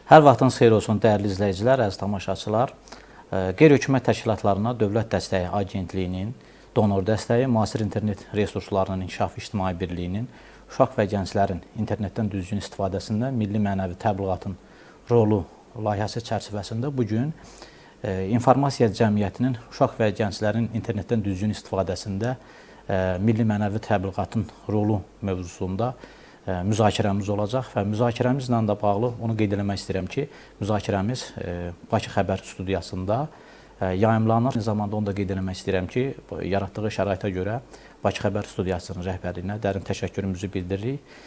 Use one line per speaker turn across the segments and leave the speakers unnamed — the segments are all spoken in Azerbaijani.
Hər vaxtınız xeyir olsun, dəyərli izləyicilər, əziz tamaşaçılar. Qeyri-hökumət təşkilatlarına Dövlət Dəstəyi Agentliyinin, donor dəstəyi, müasir internet resurslarının inkişafı İctimai Birliyinin uşaq və gənclərin internetdən düzgün istifadəsində milli mənəvi təbliğatın rolu layihəsi çərçivəsində bugün informasiya cəmiyyətinin uşaq və gənclərin internetdən düzgün istifadəsində milli mənəvi təbliğatın rolu mövzusunda müzakirəmiz olacaq və müzakirəmizlə də bağlı onu qeyd eləmək istəyirəm ki, müzakirəmiz Bakı Xəbər studiyasında yayımlanır. Aynı zamanda onu da qeyd eləmək istəyirəm ki, yaratdığı şəraitə görə Bakı Xəbər studiyasının rəhbərliyinə dərin təşəkkürümüzü bildiririk.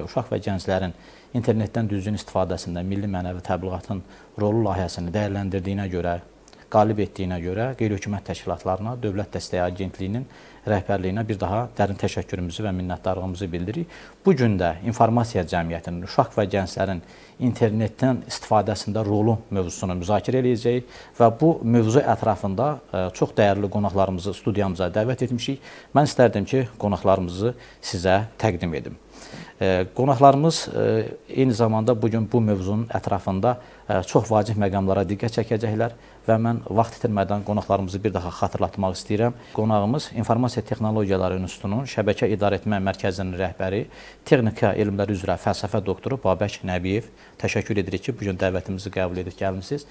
Uşaq və gənclərin internetdən düzgün istifadəsində milli mənəvi təbliğatın rolu layihəsini dəyərləndirdiyinə görə, qalib etdiyinə görə qeyri-hökumət təşkilatlarına Dövlət Dəstəyi Agentliyinin rəhbərliyinə bir daha dərin təşəkkürümüzü və minnətdarlığımızı bildiririk. Bu gün də informasiya cəmiyyətinin, uşaq və gənclərin internetdən istifadəsində rolu mövzusunu müzakirə edəcəyik və bu mövzu ətrafında çox dəyərli qonaqlarımızı studiyamıza dəvət etmişik. Mən istərdim ki, qonaqlarımızı sizə təqdim edim. Qonaqlarımız eyni zamanda bugün bu mövzunun ətrafında çox vacib məqamlara diqqət çəkəcəklər və mən vaxt itirmədən qonaqlarımızı bir daha xatırlatmaq istəyirəm. Qonağımız İnformasiya Texnologiyaları İnstitutunun Şəbəkə İdarəetmə Mərkəzinin rəhbəri, Texnika elmləri üzrə fəlsəfə doktoru Babək Nəbiyev. Təşəkkür edirik ki, bugün dəvətimizi qəbul edib gəlmisiniz.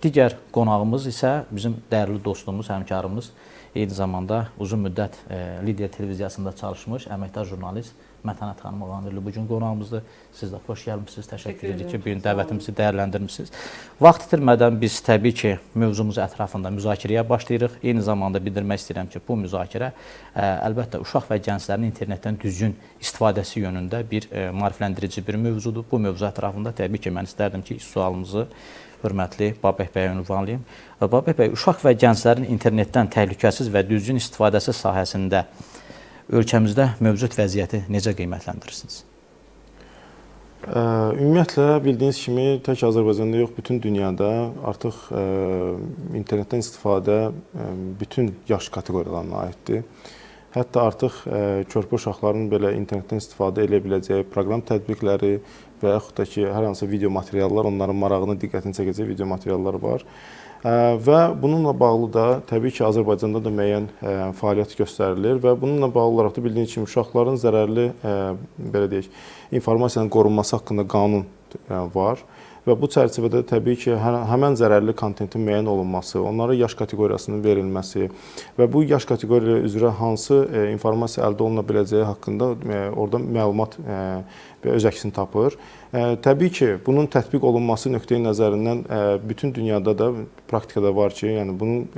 Digər qonağımız isə bizim dəyərli dostumuz, həmkarımız, eyni zamanda uzun müddət Lidiya televiziyasında çalışmış əməkdar jurnalist Mətanət xanım Ağanirli bugün qonağımızdır. Siz də xoş gəlmişsiniz. Təşəkkür edirik ki, bugün dəvətimizi dəyərləndirmişsiniz. Vaxt itirmədən biz təbii ki, mövzumuz ətrafında müzakirəyə başlayırıq. Eyni zamanda bildirmək istəyirəm ki, bu müzakirə əlbəttə uşaq və gənclərin internetdən düzgün istifadəsi yönündə bir maarifləndirici bir mövzudur. Bu mövzu ətrafında təbii ki, mən istərdim ki, sualımızı hörmətli Babək bəyə ünvanlayım. Babək bəy, uşaq və gənclərin internetdən təhlükəsiz və düzgün istifadəsi sahəsində ölkəmizdə mövcud vəziyyəti necə qiymətləndirirsiniz?
Ümumiyyətlə, bildiyiniz kimi, tək Azərbaycanda yox, bütün dünyada artıq internetdən istifadə bütün yaş kateqoriyalarına aiddir. Hətta artıq körpə uşaqların belə internetdən istifadə edə biləcəyi proqram tətbiqləri və yaxud da ki, hər hansı video materiallar, onların marağını, diqqətini çəkəcək video materiallar var. Və bununla bağlı da təbii ki, Azərbaycanda da müəyyən fəaliyyət göstərilir və bununla bağlı olaraq da bildiyiniz kimi uşaqların zərərli, belə deyək, informasiyanın qorunması haqqında qanun var. Və bu çərçivədə təbii ki, həmən zərərli kontentin müəyyən olunması, onlara yaş kateqoriyasının verilməsi və bu yaş kateqoriya üzrə hansı informasiya əldə oluna biləcəyi haqqında orada məlumat öz əksini tapır. Təbii ki, bunun tətbiq olunması nöqteyi nəzərindən bütün dünyada da praktikada var ki, yəni bunun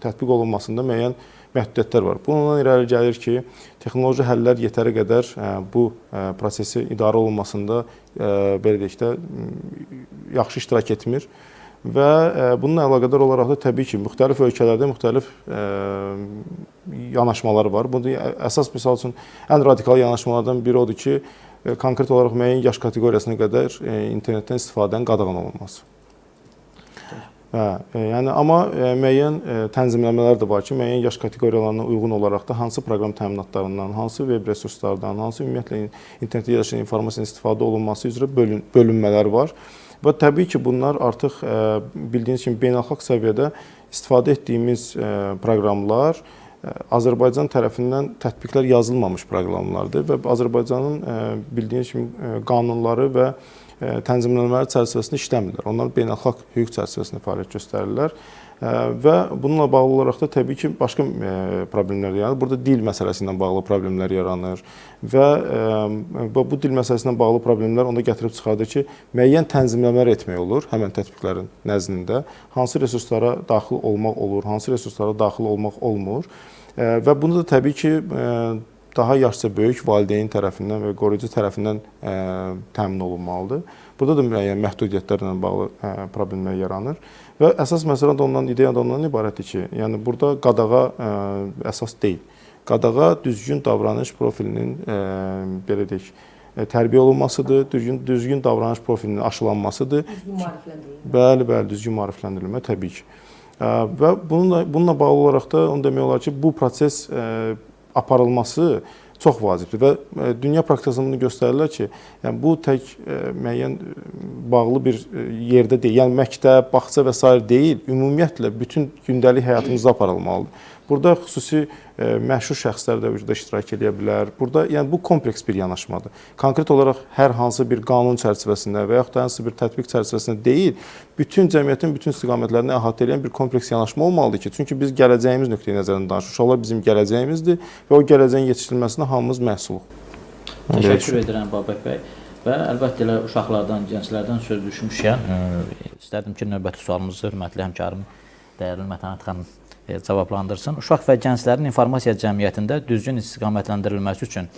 tətbiq olunmasında müəyyən məhdudiyyətlər var. Bundan irəli gəlir ki, texnoloji həllər yetəri qədər bu prosesi idarə olunmasında belə deyək də yaxşı iştirak etmir və bununla əlaqədar olaraq da təbii ki, müxtəlif ölkələrdə müxtəlif yanaşmalar var. Burada əsas misal üçün ən radikal yanaşmalardan biri odur ki, konkret olaraq müəyyən yaş kateqoriyasına qədər internetdən istifadənin qadağan olunması. Yəni, amma müəyyən tənzimləmələr də var ki, müəyyən yaş kateqoriyalarına uyğun olaraq da hansı proqram təminatlarından, hansı web resurslardan, hansı ümumiyyətlə internetdə yerləşən informasiyanın istifadə olunması üzrə bölünmələr var. Və təbii ki, bunlar artıq bildiyiniz kimi beynəlxalq səviyyədə istifadə etdiyimiz proqramlar Azərbaycan tərəfindən tətbiqlər yazılmamış proqramlardır və Azərbaycanın bildiyiniz kimi qanunları və tənzimləmələri çərçivəsində işləmirlər. Onlar beynəlxalq hüquq çərçivəsində fəaliyyət göstərirlər və bununla bağlı olaraq da təbii ki, başqa problemlər yaranır. Burada dil məsələsi ilə bağlı problemlər yaranır və bu dil məsələsi ilə bağlı problemlər onda gətirib çıxardır ki, müəyyən tənzimləmələr etmək olur həmən tətbiqlərin nəzdində. Hansı resurslara daxil olmaq olur, hansı resurslara daxil olmaq olmur və bunu da təbii ki, daha yaşca böyük valideyn tərəfindən və qoruyucu tərəfindən təmin olunmalıdır. Burada da müəyyən məhdudiyyətlərlə bağlı problemlər yaranır və əsas məsələ də ondan, ideya da ondan ibarətdir ki, yəni burada qadağa əsas deyil. Qadağa düzgün davranış profilinin, belə deyək, tərbiyə olunmasıdır, düzgün davranış profilinin aşılanmasıdır.
Düzgün maarifləndirilmə.
Bəli, düzgün maarifləndirilmə təbii ki. Və bununla bağlı olaraq da onu demək olar ki, bu proses aparılması çox vacibdir və dünya praktikasında bunu göstərirlər ki, yəni bu tək müəyyən bağlı bir yerdə deyil, yəni məktəb, bağça və sair deyil, ümumiyyətlə bütün gündəlik həyatımızda aparılmalıdır. Burada xüsusi məşhur şəxslər də vücuda iştirak edə bilər. Burada yəni bu kompleks bir yanaşmadır. Konkret olaraq hər hansı bir qanun çərçivəsində və yaxud da hansı bir tətbiq çərçivəsində deyil, bütün cəmiyyətin bütün istiqamətlərini əhatə edən bir kompleks yanaşma olmalıdır ki, çünki biz gələcəyimiz nöqteyi nəzərdən danışırıq. Uşaqlar bizim gələcəyimizdir və o gələcəyin yetişdirilməsində hamımız məsuluq.
Təşəkkür edirəm Babək bəy. Və əlbəttə elə uşaqlardan, gənclərdən söz düşmüşkən, istərdim ki, növbəti sualımızı hörmətli həmkarım, dəyərli Mətanət xanım cavablandırsın. Uşaq və gənclərin informasiya cəmiyyətində düzgün istiqamətləndirilməsi üçün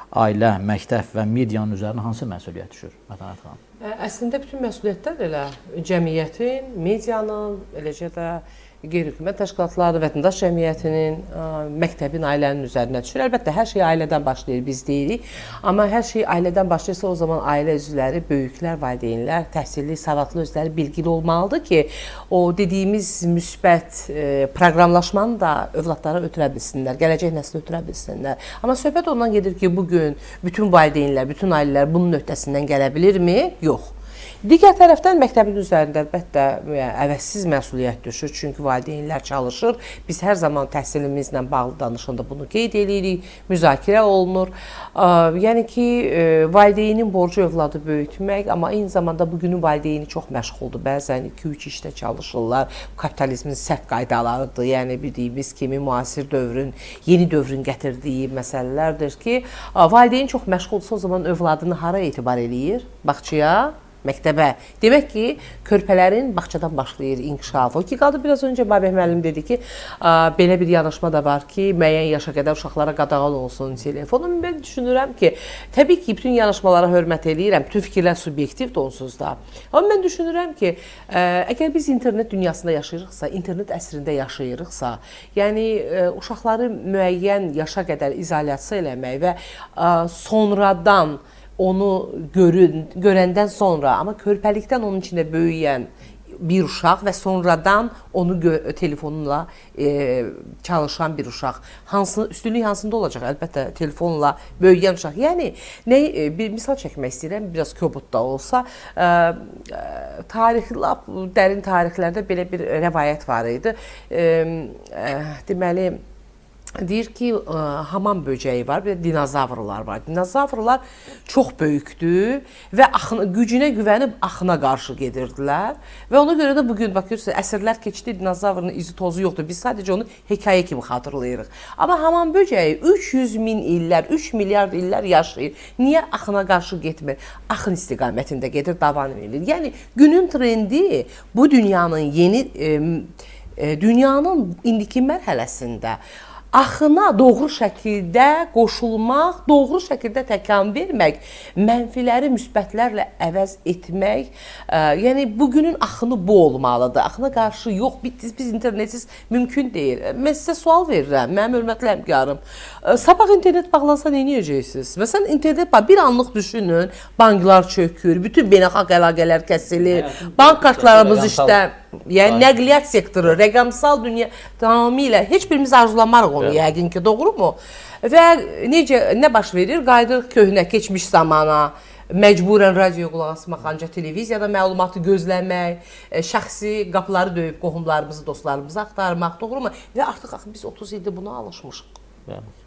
ailə, məktəb və medianın üzərinə hansı məsuliyyət düşür, Mətanət xanım?
Əslində bütün məsuliyyətlər elə cəmiyyətin, medianın, eləcə də qeyri-hökumət təşkilatları, vətəndaş cəmiyyətinin, məktəbin, ailənin üzərinə düşür. Əlbəttə, hər şey ailədən başlayır, biz deyirik. Amma hər şey ailədən başlayırsa, o zaman ailə üzvləri, böyüklər, valideynlər, təhsilli, savadlı özləri bilgili olmalıdır ki, o dediyimiz müsbət proqramlaşmanı da övladlara ötürə bilsinlər, gələcək nəslə ötürə bilsinlər. Amma söhbət ondan gedir ki, bugün bütün valideynlər, bütün ailələr bunun öhdəsindən gələ bilirmi? Yox. Digər tərəfdən məktəbin üzərində əlbəttə əvəzsiz məsuliyyət düşür, çünki valideynlər çalışır. Biz hər zaman təhsilimizlə bağlı danışanda bunu qeyd edirik, müzakirə olunur. Yəni ki, valideynin borcu övladı böyütmək, amma eyni zamanda bugünün valideyni çox məşğuldur. Bəzən 2-3 işdə çalışırlar. Kapitalizmin sərt qaydalarıdır. Yəni bildiyimiz kimi müasir dövrün, yeni dövrün gətirdiyi məsələlərdir ki, valideyn çox məşğuldursa, o zaman övladını hara etibar eləyir? Bağçaya, məktəbə. Demək ki, körpələrin bağçadan başlayır inkişafı. O ki, qaldı biraz öncə Babək müəllim dedi ki, belə bir yanaşma da var ki, müəyyən yaşa qədər uşaqlara qadağan olsun telefonu. Mən düşünürəm ki, təbii ki, bütün yanaşmalara hörmət eləyirəm, bütün fikirlər subyektivdir onsuz da. Amma mən düşünürəm ki, əgər biz internet dünyasında yaşayırıqsa, internet əsrində yaşayırıqsa, yəni uşaqları müəyyən yaşa qədər izolyasiya eləmək və sonradan onu görəndən sonra, amma körpəlikdən onun içində böyüyən bir uşaq və sonradan onu telefonla çalışan bir uşaq. Üstünlük hansında olacaq? Əlbəttə, telefonla böyüyən uşaq. Yəni, bir misal çəkmək istəyirəm, biraz kobud da olsa, dərin tarixlərdə belə bir rəvayət var idi. Deməli, deyir ki, hamam böcəyi var, bir də dinozavrlar var. Dinozavrlar çox böyükdür və gücünə güvənib axına qarşı gedirdilər. Və ona görə də bugün, baxıyorsunuz, əsrlər keçdi, dinozavrın izi tozu yoxdur. Biz sadəcə onu hekayə kimi xatırlayırıq. Amma hamam böcəyi 300 min illər, 3 milyard illər yaşayır. Niyə axına qarşı getmir? Axın istiqamətində gedir, davam edir. Yəni, günün trendi bu dünyanın dünyanın indiki mərhələsində axına doğru şəkildə qoşulmaq, doğru şəkildə təkan vermək, mənfiləri müsbətlərlə əvəz etmək, yəni bugünün axını bu olmalıdır. Axına qarşı yox, biz internetsiz mümkün deyil. Mən sizə sual verirəm, mənim hörmətli həmkarım. Sabah internet bağlansa nə edəcəksiniz? Məsələn, internet bir anlıq düşünün, banklar çökür, bütün beynəlxalq əlaqələr kəsilir, bank kartlarımız yəni nəqliyyat sektoru, rəqəmsal dünya tamamilə heç birimiz arzulamarıq onu, yəqin ki, doğrumu? Və nə baş verir? Qayıdırıq köhnə, keçmiş zamana, məcburən radio qulaq asmaq, ancaq televiziyada məlumatı gözləmək, şəxsi qapıları döyüb qohumlarımızı, dostlarımızı axtarmaq, doğrumu? Və artıq biz 30 ildir buna alışmışıq.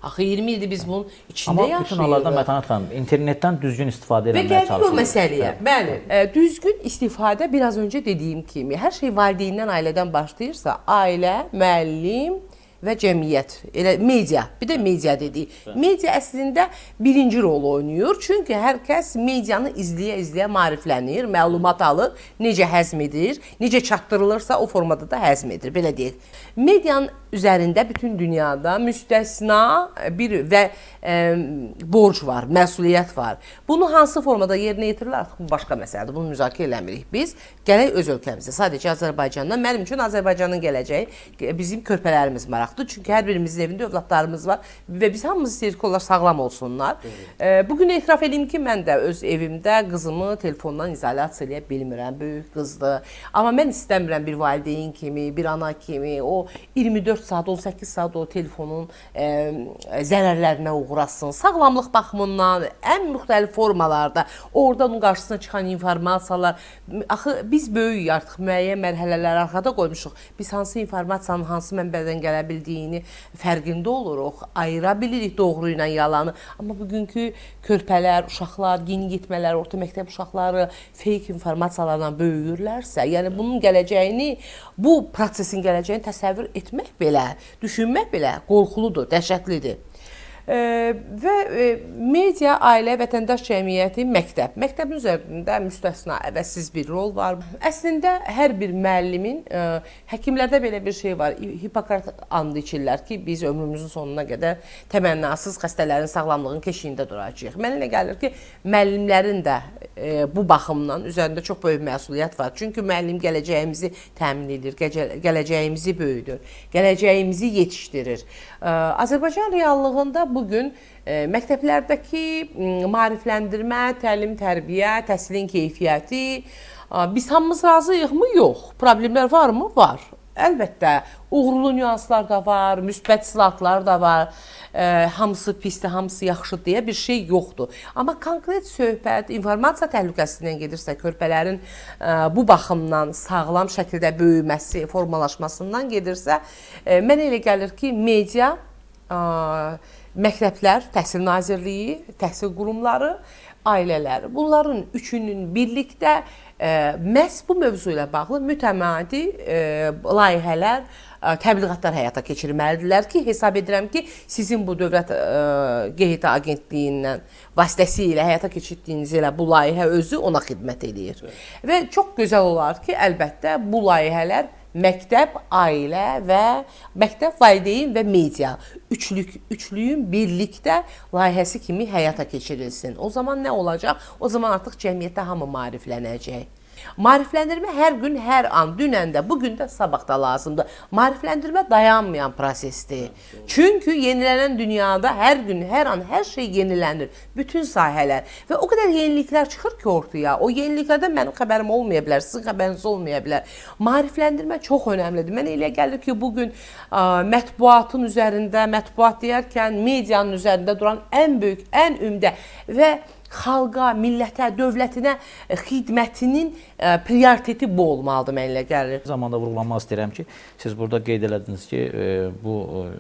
Axı 20 ildir biz bunun içində yaşayırıq.
Amma bütün hallarda Mətanət xanım, internetdən düzgün istifadə etməyə çalışırıq. Və gəlir o məsələyə.
Bəli, düzgün istifadə biraz öncə dediyim kimi, hər şey valideyndən, ailədən başlayırsa, ailə, müəllim və cəmiyyət, elə media, bir də media dedik. Media əslində birinci rol oynayır. Çünki hər kəs medianı izləyə-izləyə maariflənir, məlumat alır, necə həzm edir, necə çatdırılırsa o formada da həzm edir, belə deyək. Medianın üzərində bütün dünyada müstəsna bir borc var, məsuliyyət var. Bunu hansı formada yerinə yetirirlər? Bu başqa məsələdir, bunu müzakirə eləmirik. Biz gələk öz ölkəmizdə, sadəcə Azərbaycandan. Mənim üçün Azərbaycanın gələcəyi bizim körpələrimiz maraqlıdır. Çünki hər birimizin evində övladlarımız var və biz hamımız istəyirik ki, onlar sağlam olsunlar. Bugün etiraf edeyim ki, mən də öz evimdə qızımı telefondan izolyasiya eləyə bilmirəm, böyük qızdır. Amma mən istəmirəm bir valideyn kimi, bir ana kimi, o 24 14 saat, 18 saat o telefonun zərərlərinə uğrasın. Sağlamlıq baxımından ən müxtəlif formalarda oradan qarşısına çıxan informasiyalar, axı biz böyük artıq müəyyən mərhələləri arxada qoymuşuq. Biz hansı informasiyanın hansı mənbədən gələ bildiyini fərqində oluruq, ayıra bilirik doğru ilə yalanı. Amma bugünkü körpələr, uşaqlar, yeniyetmələr, orta məktəb uşaqları fake informasiyalarla böyüyürlərsə, yəni bunun gələcəyini, bu prosesin gələcəyini təsəvvür etmək belə, düşünmək belə qorxuludur, dəhşətlidir. Və media, ailə, vətəndaş cəmiyyəti, məktəb. Məktəbin üzərində müstəsna, əvəzsiz bir rol var. Əslində, hər bir müəllimin, həkimlərdə belə bir şey var, Hipokrat andı içirlər ki, biz ömrümüzün sonuna qədər təmənnasız xəstələrin sağlamlığının keşiyində duracağıq. Mənə elə gəlir ki, müəllimlərin də bu baxımdan üzərində çox böyük məsuliyyət var. Çünki müəllim gələcəyimizi təmin edir, gələcəyimizi böyüdür, gələcəyimizi yetişdirir. Azərbaycan reallığında bugün məktəblərdəki maarifləndirmə, təlim, tərbiyə, təhsilin keyfiyyəti, biz hamımız razıyıqmı? Yox. Problemlər varmı? Var. Əlbəttə, uğurlu nüanslar da var, müsbət silahlar da var. Hamısı pisdir, hamısı yaxşı deyə bir şey yoxdur. Amma konkret söhbət informasiya təhlükəsindən gedirsə, körpələrin bu baxımdan sağlam şəkildə böyüməsi, formalaşmasından gedirsə, mənə elə gəlir ki, media, məktəblər, Təhsil Nazirliyi, təhsil qurumları, ailələr, bunların üçünün birlikdə məhz bu mövzu ilə bağlı mütəmadi layihələr, təbliğatlar həyata keçirməlidirlər ki, hesab edirəm ki, sizin bu Dövlət QHT Agentliyindən vasitəsilə həyata keçirdiyiniz elə bu layihə özü ona xidmət edir. Və çox gözəl olar ki, əlbəttə bu layihələr məktəb, ailə və məktəb, valideyn və media üçlüyün birlikdə layihəsi kimi həyata keçirilsin. O zaman nə olacaq? O zaman artıq cəmiyyətdə hamı maariflənəcək. Maarifləndirmə hər gün, hər an, dünən də, bugün də, sabah da lazımdır. Maarifləndirmə dayanmayan prosesdir. Çünki yenilənən dünyada hər gün, hər an, hər şey yenilənir. Bütün sahələr. Və o qədər yeniliklər çıxır ki ortaya. O yeniliklərdən mənim xəbərim olmaya bilər, sizin xəbəriniz olmaya bilər. Maarifləndirmə çox önəmlidir. Mənə elə gəlir ki, bugün mətbuatın üzərində, mətbuat deyərkən medianın üzərində duran ən böyük, ən ümdə və xalqa, millətə, dövlətinə xidmətinin prioriteti bu olmalıdır, mənə elə gəlir.
Zamanda vurğulamaq istəyirəm ki, siz burada qeyd elədiniz ki, bu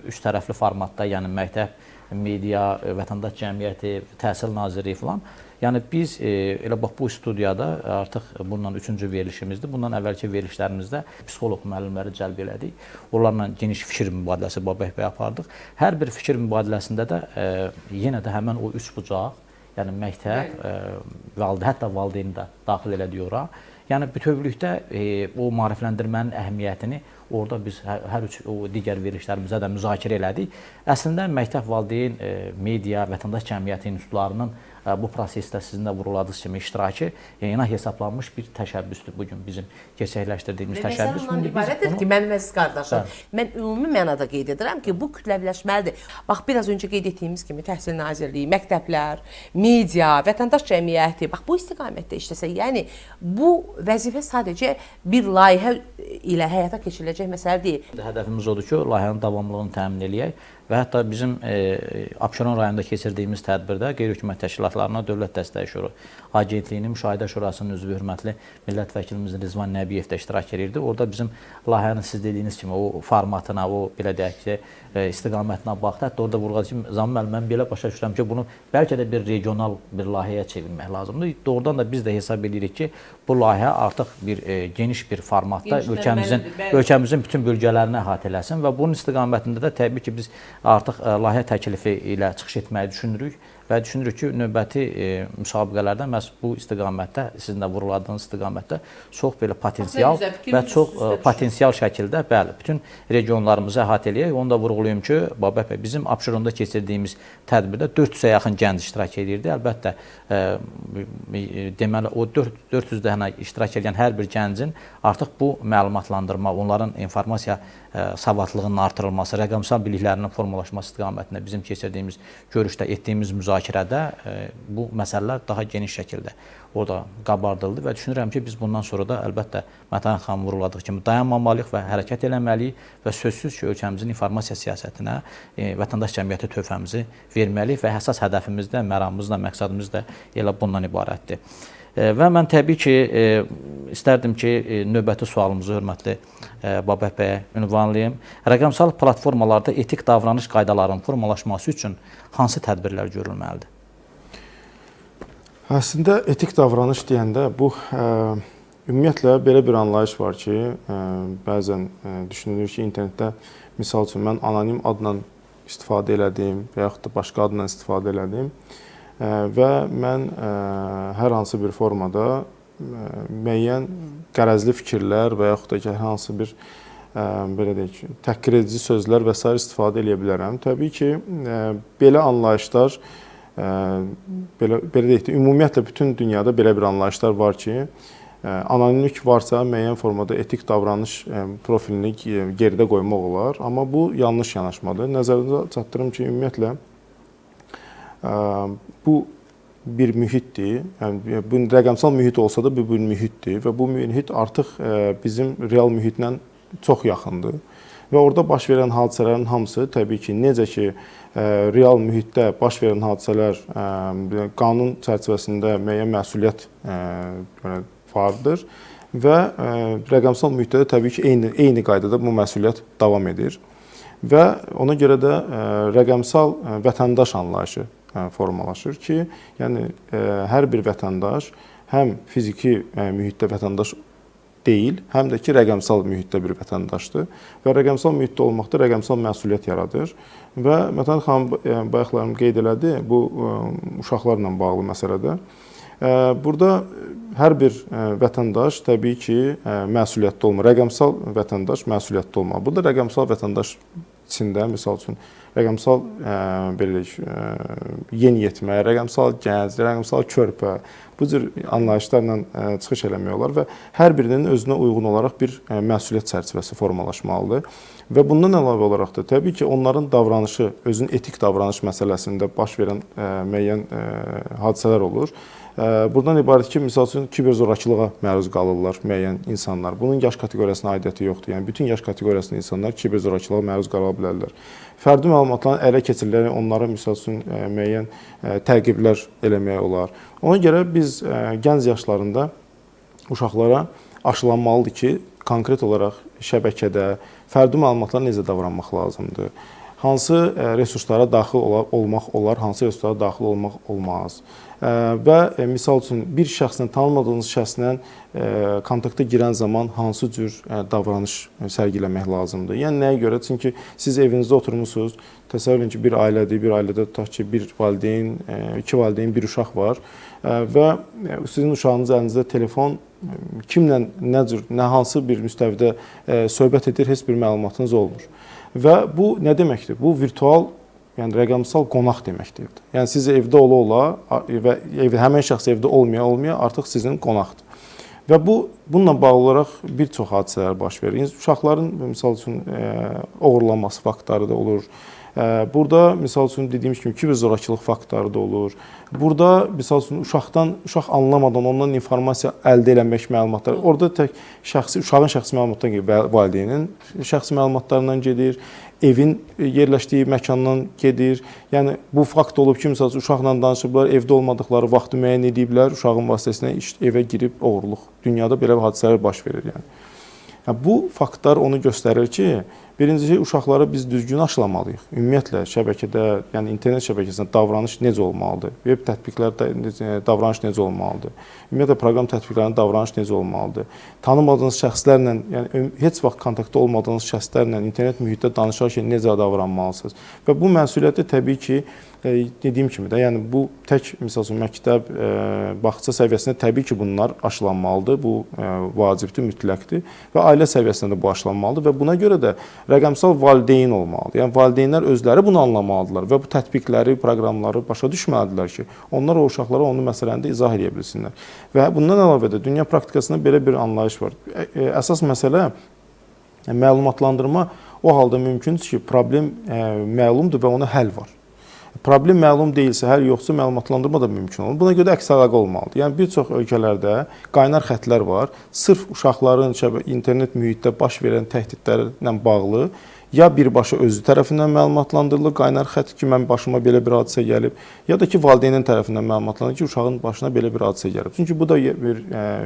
üç tərəfli formatda, yəni məktəb, media, vətəndaş cəmiyyəti, Təhsil Nazirliyi filan, yəni biz elə bax bu studiyada artıq bundan üçüncü verilişimizdir. Bundan əvvəlki verilişlərimizdə psixoloq müəllimləri cəlb elədik. Onlarla geniş fikir mübadiləsi Babək bəy apardıq. Hər bir fikir mübadiləsində də yenə də həmən o üç bucaq, yəni məktəb, hətta valideyni də daxil elədik ora. Yəni bütövlükdə o maarifləndirmənin əhəmiyyətini orada biz hər üç o digər verilişlərimizdə də müzakirə elədik. Əslində məktəb, valideyn, media, vətəndaş cəmiyyəti institutlarının bu prosesdə sizin də vurğuladığınız kimi iştirakı yayına hesablanmış bir təşəbbüsdür bugün bizim gerçəkləşdirdiyimiz təşəbbüs.
Məsələn, ondan ibarətdir ki, mənim əziz qardaşım, mən ümumi mənada qeyd edirəm ki, bu kütləviləşməlidir. Bax, biraz öncə qeyd etdiyimiz kimi Təhsil Nazirliyi, məktəblər, media, vətəndaş cəmiyyəti, bax, bu istiqamətdə işləsə, yəni bu vəzifə sadəcə bir layihə ilə həyata keçiriləcək məsələ deyil.
Hədəfimiz odur ki, layihənin davamlılığını təmin eləyək və hətta bizim Abşeron rayonunda keçirdiyimiz tədbirdə qeyri-hökumət təşkilatlarına Dövlət Dəstəyi Şuru Agentliyinin Müşahidə Şurasının üzvü hörmətli millət vəkilimiz Rizvan Nəbiyev də iştirak edirdi. Orada bizim layihənin siz dediyiniz kimi o formatına, o belə deyək ki, istiqamətinə baxdı. Hətta orada vurğuladı ki, Zaman müəllim, mən belə başa düşürəm ki, bunu bəlkə də bir regional bir layihəyə çevirmək lazımdır. Doğrudan da biz də hesab edirik ki, bu layihə artıq bir geniş bir formatda ölkəmizin bütün bölgələrini əhatə eləsin və bunun istiqamətində də təbii ki, biz artıq layihə təklifi ilə çıxış etməyi düşünürük və düşünürük ki, növbəti müsabiqələrdə məhz bu istiqamətdə, sizin də vurğuladığınız istiqamətdə çox belə potensial və çox potensial şəkildə bəli, bütün regionlarımızı əhatə eləyək. Onu da vurğulayım ki, Babək bəy, bizim Abşeronda keçirdiyimiz tədbirdə 400-ə yaxın gənc iştirak edirdi. Əlbəttə, deməli, o 400 dənə iştirak edən hər bir gəncin artıq bu məlumatlandırma, onların informasiya savadlığının artırılması, rəqəmsal biliklərinin formalaşması istiqamətində bizim keçirdiyimiz görüşdə etdiyimiz müzakirə müzakirədə bu məsələlər daha geniş şəkildə orada qabardıldı və düşünürəm ki, biz bundan sonra da əlbəttə Mətanət xanım vurğuladığı kimi dayanmamalıyıq və hərəkət eləməliyik və sözsüz ki, ölkəmizin informasiya siyasətinə vətəndaş cəmiyyəti töhfəmizi verməliyik və əsas hədəfimiz də, məramımız da, məqsədimiz də elə bundan ibarətdir. Və mən təbii ki, istərdim ki, növbəti sualımızı hörmətli Babək bəyə ünvanlayım. Rəqəmsal platformalarda etik davranış qaydalarının formalaşması üçün hansı tədbirlər görülməlidir?
Əslində, etik davranış deyəndə bu, ümumiyyətlə belə bir anlayış var ki, bəzən düşünülür ki, internetdə, misal üçün, mən anonim adla istifadə elədim və yaxud da başqa adla istifadə elədim. Və mən hər hansı bir formada müəyyən qərəzli fikirlər və yaxud da ki, hər hansı bir belə deyək, təhqir edici sözlər və s. istifadə edə bilərəm. Təbii ki, belə anlayışlar, belə deyək də, ümumiyyətlə bütün dünyada belə bir anlayışlar var ki, anonimlik varsa müəyyən formada etik davranış profilini geridə qoymaq olar. Amma bu yanlış yanaşmadır. Nəzərinizə çatdırım ki, ümumiyyətlə, bu bir mühitdir. Yəni, bu rəqəmsal mühit olsa da bu bir mühitdir və bu mühit artıq bizim real mühitlə çox yaxındır. Və orada baş verən hadisələrin hamısı təbii ki, necə ki, real mühitdə baş verən hadisələr qanun çərçivəsində müəyyən məsuliyyət vardır və rəqəmsal mühitdə də təbii ki, eyni qaydada bu məsuliyyət davam edir. Və ona görə də rəqəmsal vətəndaş anlayışı formalaşır ki, yəni hər bir vətəndaş həm fiziki mühitdə vətəndaş deyil, həm də ki, rəqəmsal mühitdə bir vətəndaşdır və rəqəmsal mühitdə olmaqda rəqəmsal məsuliyyət yaradır və Mətanət xanım bayaqlarım qeyd elədi bu uşaqlarla bağlı məsələdə. Burada hər bir vətəndaş təbii ki, məsuliyyətli olmalı, rəqəmsal vətəndaş məsuliyyətli olmalı. Burada rəqəmsal vətəndaş içində, misal üçün, rəqəmsal yeniyetmə, rəqəmsal gənc, rəqəmsal körpə, bu cür anlayışlarla çıxış eləmək olar və hər birinin özünə uyğun olaraq bir məsuliyyət çərçivəsi formalaşmalıdır. Və bundan əlavə olaraq da təbii ki, onların davranışı, özünün etik davranış məsələsində baş verən müəyyən hadisələr olur. Buradan ibarət ki, misal üçün, kiberzoracılığa məruz qalırlar müəyyən insanlar. Bunun yaş kateqoriyasına aidiyyəti yoxdur. Yəni, bütün yaş kateqoriyasında insanlar kiberzoracılığa məruz qala bilərlər. Fərdi məlumatların ələ keçirilərək onlara, misal üçün, müəyyən təqiblər eləmək olar. Ona görə biz gənc yaşlarında uşaqlara aşılanmalıdır ki, konkret olaraq şəbəkədə fərdi məlumatlara necə davranmaq lazımdır. Hansı resurslara daxil olmaq olar, hansı resurslara daxil olmaq olmaz. Və misal üçün, bir şəxslə, tanımadığınız şəxslə kontakta girən zaman hansı cür davranış sərgiləmək lazımdır. Yəni, nəyə görə? Çünki siz evinizdə oturmuşsunuz, təsəvvür edin ki, bir ailədir, bir ailədə tutaq ki, bir valideyn, iki valideyn, bir uşaq var və sizin uşağınız əlinizdə telefon kimlə, nə cür, hansı bir müstəvidə söhbət edir, heç bir məlumatınız olmur. Və bu nə deməkdir? Bu virtual, yəni rəqəmsal qonaq deməkdir. Yəni siz evdə ola-ola və həmin şəxs evdə olmaya artıq sizin qonaqdır. Və bununla bağlı olaraq bir çox hadisələr baş verir. Uşaqların, misal üçün, oğurlanması faktları da olur. Burada, misal üçün, dediyimiz kimi, kiberzoracılıq faktları da olur. Burada, misal üçün, uşaq anlamadan ondan informasiya əldə eləmək məlumatları, orada tək uşağın şəxsi məlumatlarından gedir, valideynin şəxsi məlumatlarından gedir, evin yerləşdiyi məkandan gedir. Yəni, bu fakt olub ki, misal üçün, uşaqla danışıblar, evdə olmadıqları vaxtı müəyyən ediblər, uşağın vasitəsilə evə girib oğurluq. Dünyada belə hadisələr baş verir. Yəni, bu faktlar onu göstərir ki, birincisi, uşaqları biz düzgün aşılamalıyıq. Ümumiyyətlə, şəbəkədə, yəni internet şəbəkəsində davranış necə olmalıdır? Web tətbiqlərdə davranış necə olmalıdır? Ümumiyyətlə, proqram tətbiqlərində davranış necə olmalıdır? Tanımadığınız şəxslərlə, yəni heç vaxt kontaktda olmadığınız şəxslərlə internet mühitdə danışarkən necə davranmalısınız? Və bu məsuliyyəti təbii ki, dediyim kimi də, yəni bu tək, misal üçün, məktəb, bağça səviyyəsində təbii ki, bunlar aşılanmalıdır. Bu vacibdir, mütləqdir və ailə səviyyəsində də bu aşılanmalıdır və buna görə də rəqəmsal valideyn olmalıdır. Yəni, valideynlər özləri bunu anlamalıdırlar və bu tətbiqləri, proqramları başa düşməlidirlər ki, onlar o uşaqlara onu məsələni də izah edə bilsinlər. Və bundan əlavə də dünya praktikasında belə bir anlayış var. Əsas məsələ məlumatlandırma o halda mümkündür ki, problem məlumdur və ona həll var. problem məlum deyilsə, hər yoxsa məlumatlandırma da mümkün olur. Buna görə də əks əlaqə olmalıdır. Yəni bir çox ölkələrdə qaynar xəttlər var. Sırf uşaqların internet mühitdə baş verən təhdidlərlə bağlı ya birbaşa özü tərəfindən məlumatlandırılır, qaynar xətt ki, mən başıma belə bir hadisə gəlib, ya da ki, valideynin tərəfindən məlumatlandırılır ki, uşağın başına belə bir hadisə gəlib. Çünki bu da bir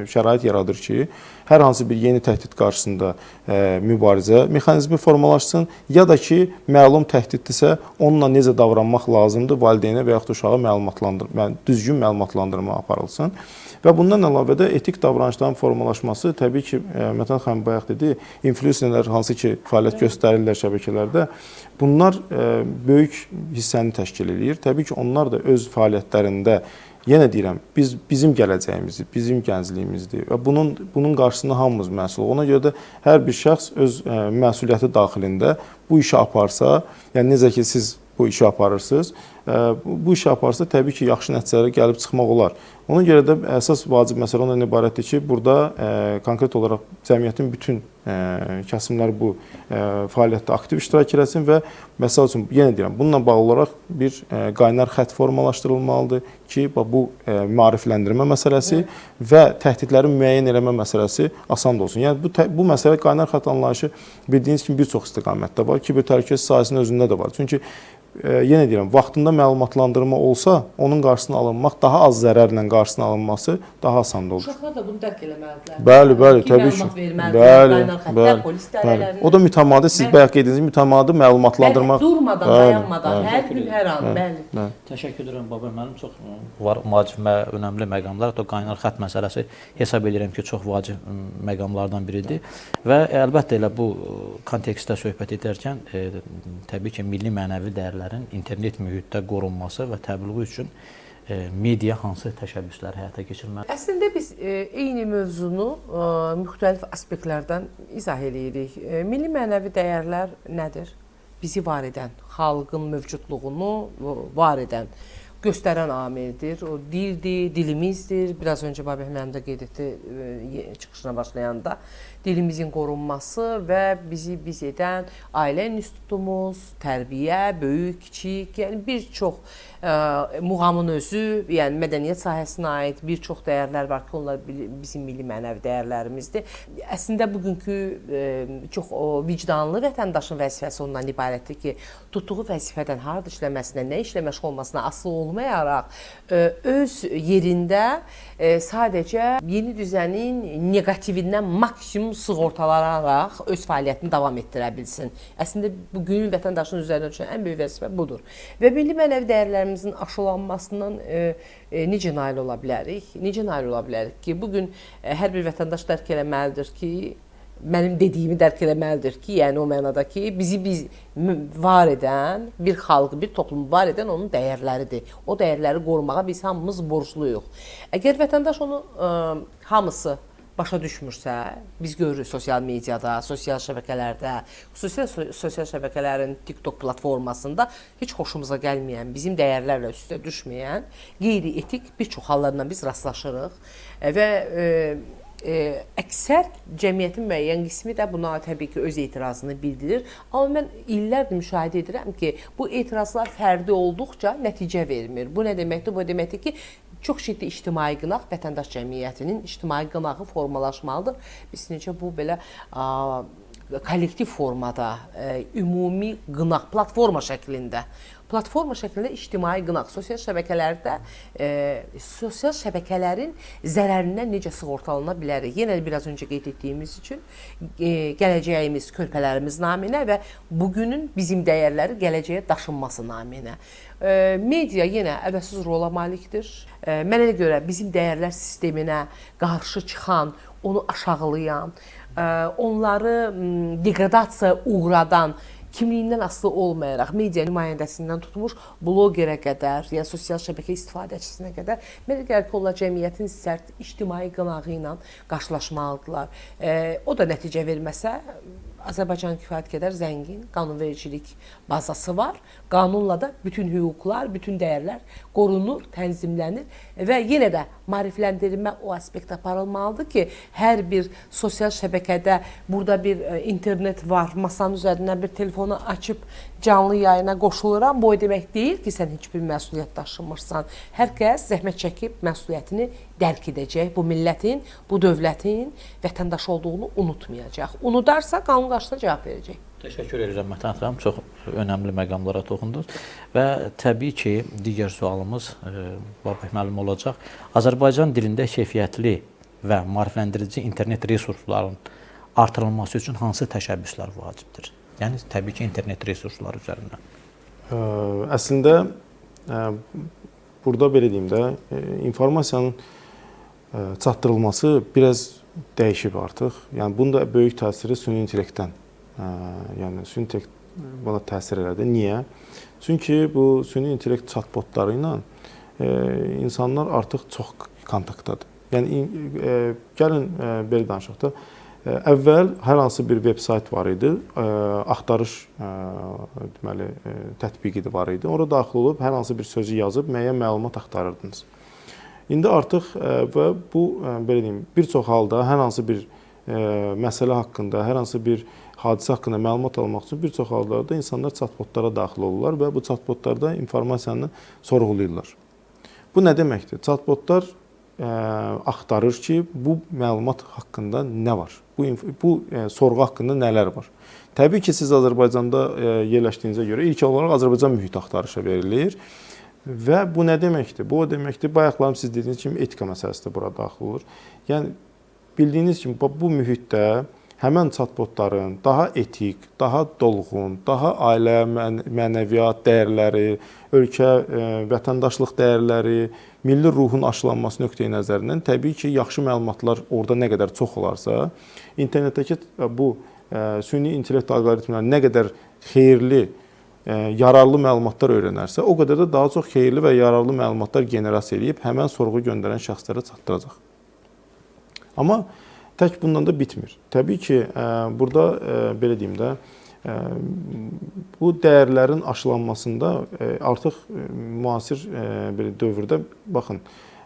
şərait yaradır ki, hər hansı bir yeni təhdid qarşısında mübarizə mexanizmi formalaşsın, ya da ki, məlum təhdiddirsə, onunla necə davranmaq lazımdır, valideynə və yaxud da uşağa düzgün məlumatlandırma aparılsın. Və bundan əlavə də etik davranışların formalaşması, təbii ki, Mətan xanım bayaq dedi, influencerlər hansı ki, fəaliyyət göstərirlər şəbəkələrdə, bunlar böyük hissəni təşkil edir. Təbii ki, onlar da öz fəaliyyətlərində, yenə deyirəm, bizim gələcəyimizdir, bizim gəncliyimizdir və bunun qarşısında hamımız məsul. Ona görə də hər bir şəxs öz məsuliyyəti daxilində bu işi aparsa, yəni necə ki, siz bu işi aparırsınız, bu işi aparsa təbii ki, yaxşı nəticələrə gəlib çıxmaq olar. Ona görə də əsas vacib məsələ ondan ibarətdir ki, burada konkret olaraq cəmiyyətin bütün kəsimləri bu fəaliyyətdə aktiv iştirak eləsin və məsəl üçün, yenə deyirəm, bununla bağlı olaraq bir qaynar xətt formalaşdırılmalıdır ki, bu maarifləndirmə məsələsi və təhdidlərin müəyyən eləmə məsələsi asan da olsun. Yəni, bu məsələ qaynar xətt anlayışı bildiyiniz kimi bir çox istiqamətdə var, kiber təhlükəsizlik sahəsinin özündə də var. Çünki yenə deyirəm, vaxtında məlumatlandırma olsa, onun qarşısını alınmaq, daha az zərərlə qarşısını alınması daha asan olur.
Uşaqlar da bunu dərk eləməlidirlər.
Bəli, təbii ki. Bəli. O da mütəmadi, siz bayaq qeyd etdiniz, mütəmadi məlumatlandırmaq.
Durmadan, dayanmadan, hər gün, hər an, bəli.
Təşəkkür edirəm Babək müəllim, çox var vacib və önəmli məqamlar. Hətta qaynar xətt məsələsi hesab edirəm ki, çox vacib məqamlardan biridir və əlbəttə elə bu kontekstdə söhbət edərkən təbii ki, milli mənəvi dəyərlər internet mühitdə qorunması və təbliği üçün media hansı təşəbbüslər həyata keçirməlidir?
Əslində biz eyni mövzunu müxtəlif aspektlərdən izah edirik. Milli mənəvi dəyərlər nədir? Bizi var edən, xalqın mövcudluğunu var edən, göstərən amildir. O dildir, dilimizdir. Biraz öncə Babək müəllim də qeyd etdi çıxışına başlayanda. Dilimizin qorunması və bizi biz edən ailə institutumuz, tərbiyə, böyük, kiçik, yəni bir çox muğamın özü, yəni mədəniyyət sahəsinə aid bir çox dəyərlər var ki, onlar bizim milli mənəvi dəyərlərimizdir. Əslində bugünkü çox vicdanlı vətəndaşın vəzifəsi ondan ibarətdir ki, tutduğu vəzifədən harda işləməsinə, nə işlə məşğul olmasına asılı olmayaraq öz yerində sadəcə yeni düzənin negativindən maksimum sığortalanaraq öz fəaliyyətini davam etdirə bilsin. Əslində bugünün vətəndaşın üzərinə düşən ən böyük vəzifə budur. Və milli mənəvi dəyərlərimizin aşılanmasından necə nail ola bilərik? Necə nail ola bilərik ki, bugün hər bir vətəndaş dərk eləməlidir ki, mənim dediyimi dərk eləməlidir ki, yəni o mənada ki, bizi var edən, bir xalqı, bir toplumu var edən onun dəyərləridir. O dəyərləri qorumağa biz hamımız borcluyuq. Əgər vətəndaş onu hamısı başa düşmürsə, biz görürük sosial mediada, sosial şəbəkələrdə, xüsusilə sosial şəbəkələrin TikTok platformasında heç xoşumuza gəlməyən, bizim dəyərlərlə üstə düşməyən, qeyri-etik bir çox hallarla biz rastlaşırıq və əksər cəmiyyətin müəyyən qismi də buna təbii ki, öz etirazını bildirir. Amma mən illərdir müşahidə edirəm ki, bu etirazlar fərdi olduqca nəticə vermir. Bu nə deməkdir? Bu deməkdir ki, çox ciddi ictimai qınaq, vətəndaş cəmiyyətinin ictimai qınağı formalaşmalıdır. Biz necə bu belə kollektiv formada, ümumi qınaq, platforma şəklində ictimai qınaq, sosial şəbəkələrdə, sosial şəbəkələrin zərərindən necə sığortalana bilərik? Yenə biraz öncə qeyd etdiyimiz üçün gələcəyimiz, körpələrimiz naminə və bugünün bizim dəyərləri gələcəyə daşınması naminə. Media yenə əvəzsiz rola malikdir. Mənə görə bizim dəyərlər sisteminə qarşı çıxan, onu aşağılayan, onları degradasiyaya uğradan, kimliyindən asılı olmayaraq media nümayəndəsindən tutmuş blogerə qədər, yəni sosial şəbəkə istifadəçisinə qədər mənə gəlir ki, onlar cəmiyyətin sərt ictimai qınağı ilə qarşılaşmalıdırlar. O da nəticə verməsə, Azərbaycan kifayət qədər zəngin qanunvericilik bazası var. Qanunla da bütün hüquqlar, bütün dəyərlər qorunur, tənzimlənir və yenə də maarifləndirilmə o aspekt aparılmalıdır ki, hər bir sosial şəbəkədə burada bir internet var, masanın üzərindən bir telefonu açıb canlı yayına qoşuluram, bu o demək deyil ki, sən heç bir məsuliyyət daşımırsan. Hər kəs zəhmət çəkib məsuliyyətini dərk edəcək. Bu millətin, bu dövlətin vətəndaş olduğunu unutmayacaq. Unudarsa qanun qarşısında cavab verəcək.
Təşəkkür edirəm Mətanət xanım. Çox önəmli məqamlara toxundunuz. Və təbii ki, digər sualımız Babək müəllim olacaq. Azərbaycan dilində keyfiyyətli və maarifləndirici internet resurslarının artırılması üçün hansı təşəbbüslər vacibdir? Yəni, təbii ki, internet resursları üzərindən.
Əslində, burada belə deyim də, informasiyanın çatdırılması biraz dəyişib artıq. Yəni, bunun da böyük təsiri süni intellektdən. Yəni, süni intellekt buna təsir elədi. Niyə? Çünki bu süni intellekt chatbotları ilə insanlar artıq çox kontaktdadır. Yəni, gəlin belə danışaq da, əvvəl hər hansı bir veb-sayt var idi, axtarış deməli, tətbiqi də var idi. Orada daxil olub, hər hansı bir sözü yazıb, müəyyən məlumat axtarırdınız. İndi artıq və bu, belə deyim, bir çox halda hər hansı bir məsələ haqqında, hər hansı bir hadisə haqqında məlumat almaq üçün bir çox hallarda insanlar chatbotlara daxil olurlar və bu chatbotlarda informasiyanı sorğulayırlar. Bu nə deməkdir? Chatbotlar axtarır ki, bu məlumat haqqında nə var? Bu sorğu haqqında nələr var? Təbii ki, siz Azərbaycanda yerləşdiyinizə görə ilk olaraq Azərbaycan mühit axtarışa verilir. Və bu nə deməkdir? Bu o deməkdir, bayaqlarım siz dediyiniz kimi etika məsələsi də bura daxil olur. Yəni, bildiyiniz kimi bu mühitdə həmən chatbotların daha etik, daha dolğun, daha ailə mənəviyyat dəyərləri, ölkə vətəndaşlıq dəyərləri, milli ruhun aşılanması nöqteyi nəzərindən təbii ki, yaxşı məlumatlar orada nə qədər çox olarsa, internetdəki bu süni intellekt alqoritmləri nə qədər xeyirli, yararlı məlumatlar öyrənərsə, o qədər də daha çox xeyirli və yararlı məlumatlar generasiya edib həmən sorğu göndərən şəxslərə çatdıracaq. Amma tək bundan da bitmir. Təbii ki, burada belə deyim də, bu dəyərlərin aşılanmasında artıq müasir dövrdə, baxın,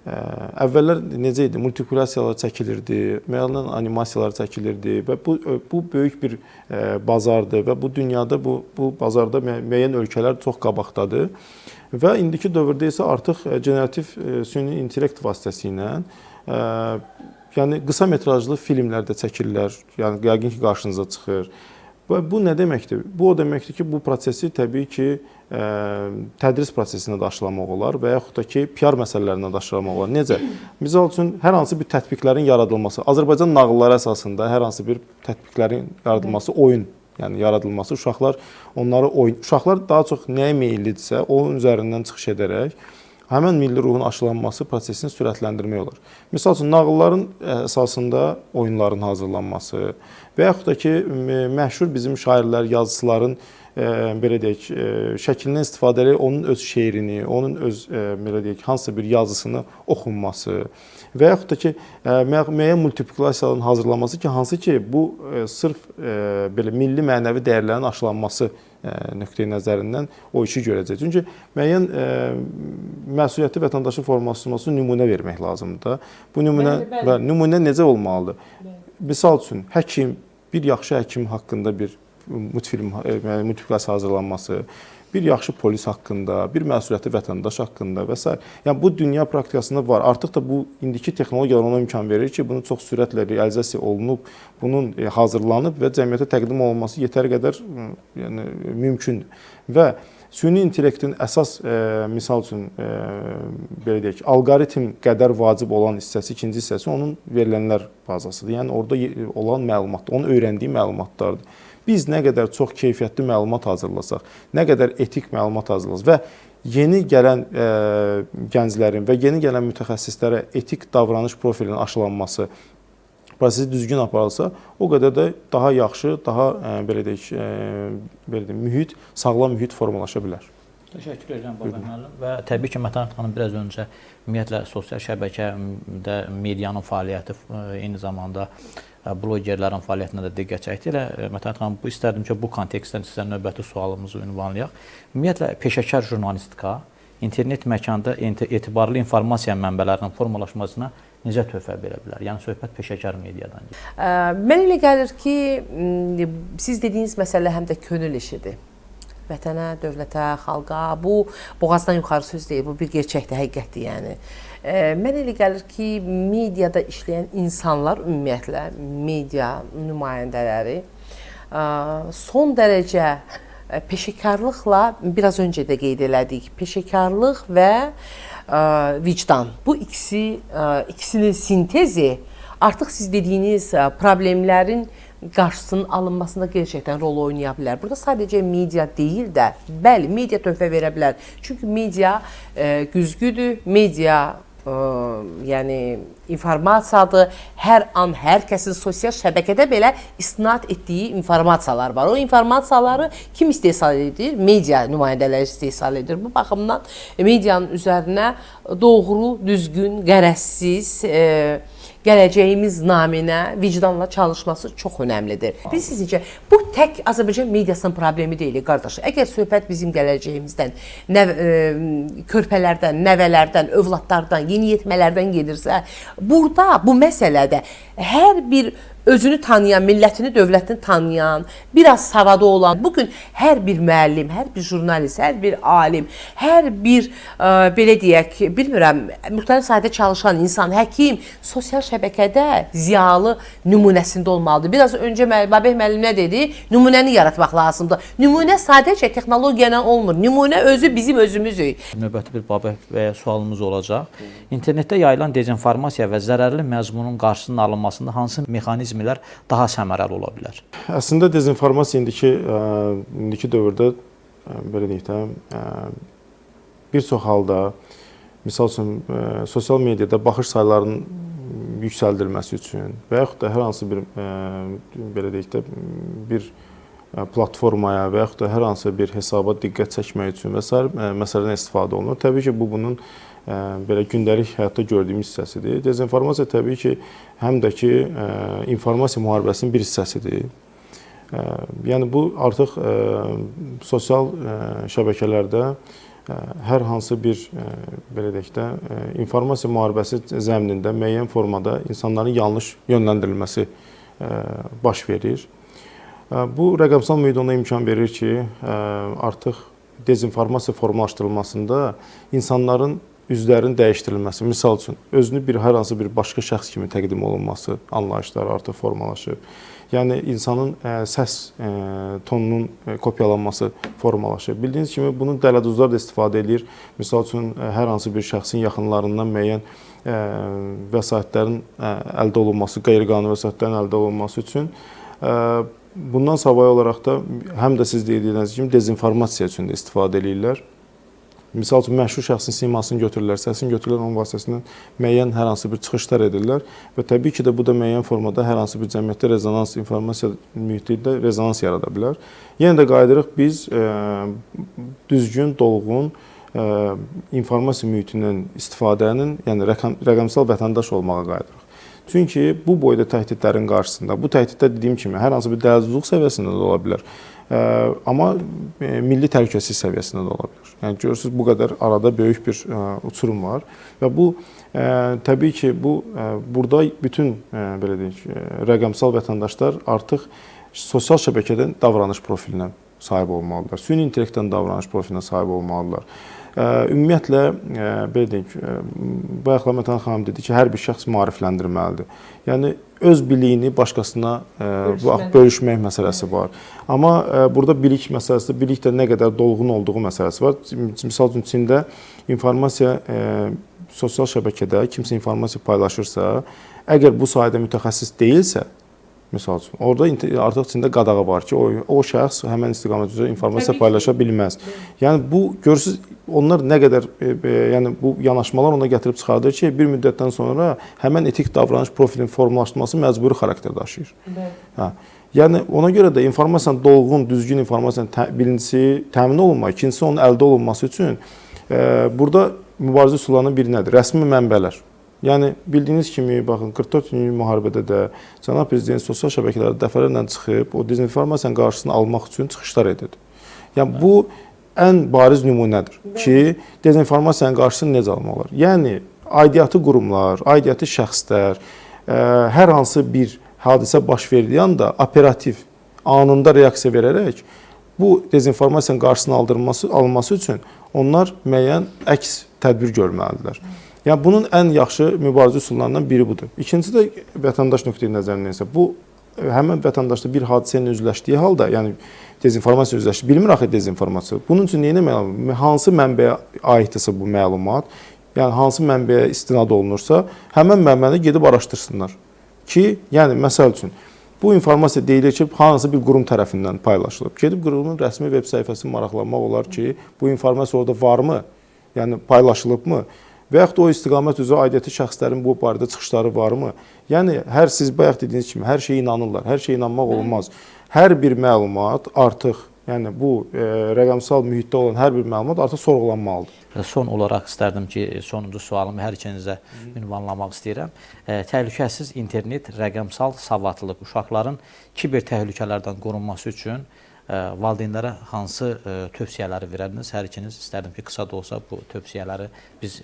əvvəllər necə idi? Multiplikasiyalar çəkilirdi, müəyyən animasiyalar çəkilirdi və bu böyük bir bazardır və bu dünyada, bu bazarda müəyyən ölkələr çox qabaqdadır. Və indiki dövrdə isə artıq generativ süni intellekt vasitəsilə yəni qısa metrajlı filmlər də çəkirlər, yəni yəqin ki, qarşınıza çıxır. Və bu nə deməkdir? Bu o deməkdir ki, bu prosesi təbii ki, tədris prosesinə daşılamaq olar və yaxud da ki, PR məsələlərinə daşılamaq olar. Necə? Misal üçün, hər hansı bir tətbiqlərin yaradılması, Azərbaycan nağılları əsasında hər hansı bir tətbiqlərin yaradılması, oyun, yəni yaradılması, uşaqlar daha çox nəyə meyillidirsə, onun üzərindən çıxış edərək, həmən milli ruhun aşılanması prosesini sürətləndirmək olur. Misal üçün, nağılların əsasında oyunların hazırlanması və yaxud da ki, məşhur bizim şairlər, yazıçıların belə deyək, şəklindən istifadə edərək onun öz şeirini, onun öz belə deyək, hansısa bir yazısını oxunması və yaxud da ki, müəyyən multiplikasiyaların hazırlanması ki, hansı ki, bu sırf belə milli mənəvi dəyərlərin aşılanması nöqteyi nəzərindən o işi görəcək. Çünki müəyyən məsuliyyətli vətəndaşın formaslaşması nümunə vermək lazımdır. Bu nümunə necə olmalıdır? Misal üçün, həkim, bir yaxşı həkim haqqında bir multiplikasiya hazırlanması, bir yaxşı polis haqqında, bir məsuliyyətli vətəndaş haqqında və s. Yəni, bu dünya praktikasında var. Artıq da bu, indiki texnologiyalar ona imkan verir ki, bunun çox sürətlə realizasiya olunub, bunun hazırlanıb və cəmiyyətə təqdim olunması yetər qədər mümkündür. Və süni intellektin əsas, misal üçün, belə deyək, alqoritm qədər vacib olan hissəsi, ikinci hissəsi onun verilənlər bazasıdır. Yəni, orada olan məlumatdır, onun öyrəndiyi məlumatlardır. Biz nə qədər çox keyfiyyətli məlumat hazırlasaq, nə qədər etik məlumat hazırlasaq və yeni gələn gənclərin və yeni gələn mütəxəssislərə etik davranış profilinin aşılanması prosesi düzgün aparılsa, o qədər də daha yaxşı, daha belə deyək, mühit, sağlam mühit formalaşa bilər.
Təşəkkür edirəm Babək müəllim və təbii ki, Mətanət xanım biraz öncə ümumiyyətlə sosial şəbəkədə medianın fəaliyyəti, eyni zamanda blogerlərin fəaliyyətinə də diqqət çəkdi. Elə Mətanət xanım, istərdim ki, bu kontekstdən sizə növbəti sualımızı ünvanlayaq. Ümumiyyətlə, peşəkar jurnalistika internet məkanda etibarlı informasiya mənbələrinin formalaşmasına necə töhfə verə bilər? Yəni, söhbət peşəkar mediadan gedir.
Mənə elə gəlir ki, siz dediyiniz məsələ həm də könül işidir. vətənə, dövlətə, xalqa. Bu boğazdan yuxarı söz deyil, bu bir gerçəkdir, həqiqətdir yəni. Mən elə gəlir ki, mediada işləyən insanlar ümumiyyətlə, media nümayəndələri son dərəcə peşəkarlıqla, biraz öncə də qeyd elədik, peşəkarlıq və vicdan. Bu ikisinin sintezi artıq siz dediyiniz problemlərin qarşısının alınmasında gerçəkdən rol oynaya bilər. Burada sadəcə media deyil də, bəli, media töhfə verə bilər. Çünki media güzgüdür, media yəni informasiyadır. Hər an hər kəsin sosial şəbəkədə belə istinad etdiyi informasiyalar var. O informasiyaları kim istehsal edir? Media nümayəndələri istehsal edir. Bu baxımdan medianın üzərinə doğru, düzgün, qərəzsiz, gələcəyimiz naminə vicdanla çalışması çox önəmlidir. Bilirsiniz, bu tək Azərbaycan mediasının problemi deyil, qardaş. Əgər söhbət bizim gələcəyimizdən, körpələrdən, nəvələrdən, övladlardan, yeniyetmələrdən gedirsə, burada bu məsələdə hər bir özünü tanıyan, millətini, dövlətini tanıyan, biraz savadı olan, bugün hər bir müəllim, hər bir jurnalist, hər bir alim, hər bir, belə deyək, bilmirəm, müxtəlif sahədə çalışan insan, həkim, sosial şəbəkədə ziyalı nümunəsində olmalıdır. Biraz öncə Babək müəllim nə dedi? Nümunəni yaratmaq lazımdır. Nümunə sadəcə texnologiya ilə olmur. Nümunə özü bizim özümüzük.
Növbəti bir Babək və sualımız olacaq. İnternetdə yayılan dezinformasiya və zərərli məzmunun qarşısının alınmasında hansı mexanizmlər daha səmərəli ola bilər?
Əslində dezinformasiya indiki dövrdə belə deyək də bir çox halda misal üçün sosial mediada baxış saylarının yüksəldilməsi üçün və yaxud da hər hansı bir belə deyək də bir platformaya və yaxud da hər hansı bir hesaba diqqət çəkmək üçün və sair məsələdən istifadə olunur. Təbii ki, bu bunun belə gündəlik həyatda gördüyümüz hissəsidir. Dezinformasiya təbii ki, həm də ki, informasiya müharibəsinin bir hissəsidir. Yəni, bu artıq sosial şəbəkələrdə hər hansı bir, belə deyək də, informasiya müharibəsi zəminində müəyyən formada insanların yanlış yönləndirilməsi baş verir. Bu, rəqəmsal mühit ona imkan verir ki, artıq dezinformasiya formalaşdırılmasında insanların üzlərinin dəyişdirilməsi, misal üçün, özünü hər hansı bir başqa şəxs kimi təqdim olunması anlayışları artıq formalaşır. Yəni, insanın səs tonunun kopyalanması formalaşır. Bildiyiniz kimi, bunu dələduzlar da istifadə edir. Misal üçün, hər hansı bir şəxsin yaxınlarından müəyyən vəsaitlərin əldə olunması, qeyri-qanuni vəsaitlərin əldə olunması üçün bundan savayı olaraq da həm də siz dediyiniz kimi dezinformasiya üçün də istifadə edirlər. Misal üçün, məşhur şəxsin simasını götürürlər, səsini götürürlər, onun vasitəsindən müəyyən hər hansı bir çıxışlar edirlər və təbii ki də bu da müəyyən formada hər hansı bir cəmiyyətdə rezonans, informasiya mühitində rezonans yarada bilər. Yenə də qayıdırıq biz düzgün, dolğun informasiya mühitindən istifadənin, yəni rəqəmsal vətəndaş olmağa qayıdırıq. Çünki bu boyda təhdidlərin qarşısında, bu təhdiddə dediyim kimi hər hansı bir dələduzluq səviyyəsində də ola bilər. Amma milli təhlükəsizlik səviyyəsində də ola bilər. Yəni, görürsünüz, bu qədər arada böyük bir uçurum var və bu, təbii ki, burada bütün, belə deyək, rəqəmsal vətəndaşlar artıq sosial şəbəkədən davranış profilinə sahib olmalıdırlar, süni intellektdən davranış profilinə sahib olmalıdırlar. Ümumiyyətlə, belə deyək, bayaqlar Mətən xanım dedi ki, hər bir şəxs maarifləndirməlidir. Yəni, öz biliyini başqasına bölüşmək məsələsi var. Amma burada bilik məsələsi, bilikdə nə qədər dolğun olduğu məsələsi var. Misal üçün, Çində informasiya, sosial şəbəkədə kimsə informasiya paylaşırsa, əgər bu sahədə mütəxəssis deyilsə, misal üçün, orada artıq Çində qadağa var ki, o şəxs həmən istiqamət üzrə informasiya paylaşa bilməz. Yəni, bu, görürsünüz, onlar nə qədər, yəni bu yanaşmalar ona gətirib çıxardır ki, bir müddətdən sonra həmən etik davranış profilinin formalaşdırılması məcburi xarakter daşıyır. Yəni, ona görə də informasiyanın dolğun, düzgün informasiyanın birincisi təmin olunmaq, ikincisi onun əldə olunması üçün burada mübarizə üsullarının biri nədir? Rəsmi mənbələr. Yəni, bildiyiniz kimi, baxın, 44 günlük müharibədə də Cənab Prezident sosial şəbəkələrdə dəfələrlə çıxıb, o dezinformasiyanın qarşısını almaq üçün çıxışlar edir. Yəni, bu ən bariz nümunədir ki, dezinformasiyanın qarşısını necə almaq olar? Yəni, aidiyyatı qurumlar, aidiyyatı şəxslər hər hansı bir hadisə baş verdiyi anda operativ, anında reaksiya verərək bu dezinformasiyanın qarşısının alınması üçün onlar müəyyən əks tədbir görməlidirlər. Yəni bunun ən yaxşı mübarizə üsullarından biri budur. İkincisi də vətəndaş nöqteyi nəzərindən isə bu həmin vətəndaşda bir hadisə ilə üzləşdiyi halda, yəni dezinformasiya üzləşdiyi, bilmir axı dezinformasiya. Bunun üçün nə etməli? Hansı mənbəyə aiddirsə bu məlumat, yəni hansı mənbəyə istinad olunursa, həmin mənbəni gedib araşdırsınlar ki, yəni məsəl üçün bu informasiya deyilir ki, hansı bir qurum tərəfindən paylaşılıb. Gedib qurumun rəsmi veb səhifəsini maraqlanmaq olar ki, bu informasiya orada varmı? Yəni paylaşılıbmı? Və yaxud da o istiqamət üzrə aidiyyəti şəxslərin bu barədə çıxışları varmı? Yəni siz bayaq dediyiniz kimi hər şeyə inanırlar, hər şeyə inanmaq olmaz. Hər bir məlumat artıq, yəni bu rəqəmsal mühitdə olan hər bir məlumat artıq sorğulanmalıdır.
Son olaraq istərdim ki, sonuncu sualımı hər ikinizə ünvanlamaq istəyirəm. Təhlükəsiz internet, rəqəmsal savadlılıq uşaqların kiber təhlükələrdən qorunması üçün valideynlərə hansı tövsiyələri verərdiniz? Hər ikiniz istərdim ki, qısa da olsa bu tövsiyələri biz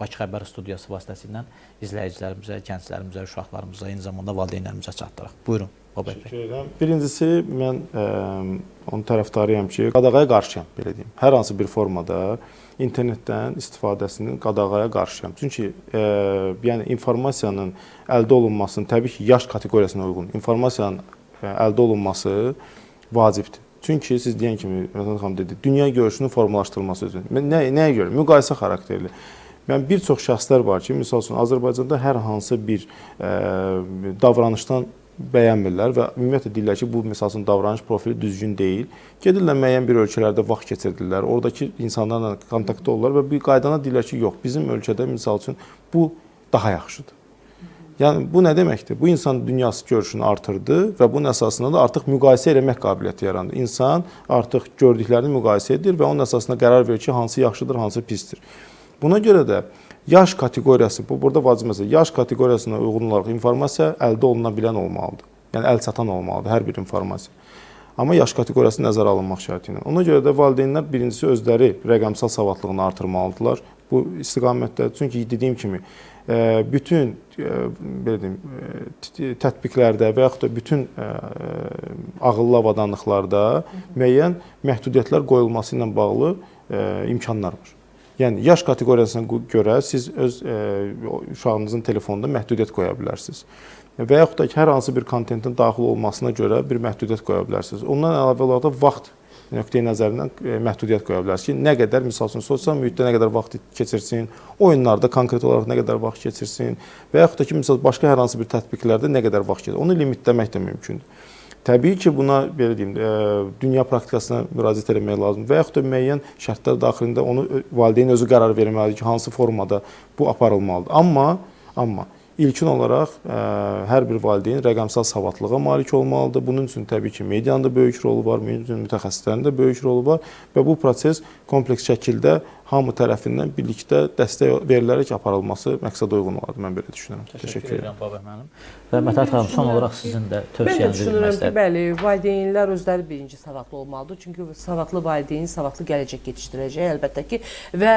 Bakı Xəbər studiyası vasitəsilə izləyicilərimizə, gənclərimizə, uşaqlarımıza, eyni zamanda valideynlərimizə çatdıraq. Buyurun, Babək bəy.
Birincisi, mən onun tərəfdarıyam ki, qadağaya qarşıyam, belə deyim. Hər hansı bir formada internetdən istifadəsinin qadağaya qarşıyam. Çünki yəni informasiyanın əldə olunmasının, təbii ki, yaş kateqoriyasına uyğun informasiyanın əldə olunması vacibdir. Çünki siz deyən kimi, Vətən xanım dedi, dünya görüşünün formalaşdırılması üçün. Nəyə görə? Müqayisə xarakterli. Yəni, bir çox şəxslər var ki, misal üçün, Azərbaycanda hər hansı bir davranışdan bəyənmirlər və ümumiyyətlə deyirlər ki, bu misal üçün davranış profili düzgün deyil. Gedirlər müəyyən bir ölkələrdə vaxt keçirdirlər, oradakı insanlarla kontaktda olurlar və bir qaydana deyirlər ki, yox, bizim ölkədə misal üçün bu daha yaxşıdır. Yəni, bu nə deməkdir? Bu insan dünyası görüşünü artırdı və bunun əsasında da artıq müqayisə eləmək qabiliyyəti yarandı. İnsan artıq gördüklərini müqayisə edir və onun əsasında qərar verir ki, hansı yaxşıdır, hansı pisdir. Buna görə də yaş kateqoriyası, burada vacib məsələ, yaş kateqoriyasına uyğun olaraq informasiya əldə oluna bilən olmalıdır. Yəni, əl çatan olmalıdır hər bir informasiya. Amma yaş kateqoriyası nəzərə alınmaq şərti ilə. Ona görə də valideynlər birincisi özləri rəqəmsal savadlığını artırmalıdırlar bu istiqamətdə. Çünki dediyim kimi, bütün belə deyim, tətbiqlərdə və yaxud da bütün ağıllı avadanlıqlarda müəyyən məhdudiyyətlər qoyulması ilə bağlı imkanlar var. Yəni, yaş kateqoriyasına görə siz öz uşağınızın telefonunda məhdudiyyət qoya bilərsiniz. Və yaxud da ki, hər hansı bir kontentin daxil olmasına görə bir məhdudiyyət qoya bilərsiniz. Ondan əlavə olaraq da vaxt nöqteyi nəzərindən məhdudiyyət qoya bilərsiniz ki, nə qədər, misal üçün, sosial mühitdə nə qədər vaxt keçirsin, oyunlarda konkret olaraq nə qədər vaxt keçirsin və yaxud da ki, misal, başqa hər hansı bir tətbiqlərdə nə qədər vaxt keçirsin. Onu limitləmək də mümkündür. Təbii ki, buna, belə deyim, dünya praktikasına müraciət etmək lazımdır və yaxud da müəyyən şərtlər daxilində onu valideyn özü qərar verməlidir ki, hansı formada bu aparılmalıdır. Amma İlkin olaraq hər bir valideyn rəqəmsal savadlılığa malik olmalıdır. Bunun üçün təbii ki, medianın da böyük rolu var, mütəxəssislərin də böyük rolu var və bu proses kompleks şəkildə hamı tərəfindən birlikdə dəstək verilərək aparılması məqsədə uyğun olardı. Mən belə düşünürəm.
Təşəkkür edirəm, Babək müəllim. Və Mətəd xanım, son olaraq sizin də tövsiyənizi bilmək istəyirəm.
Bəli, valideynlər özləri birinci savadlı olmalıdır. Çünki savadlı valideyn savadlı gələcək yetişdirəcək, əlbəttə ki. Və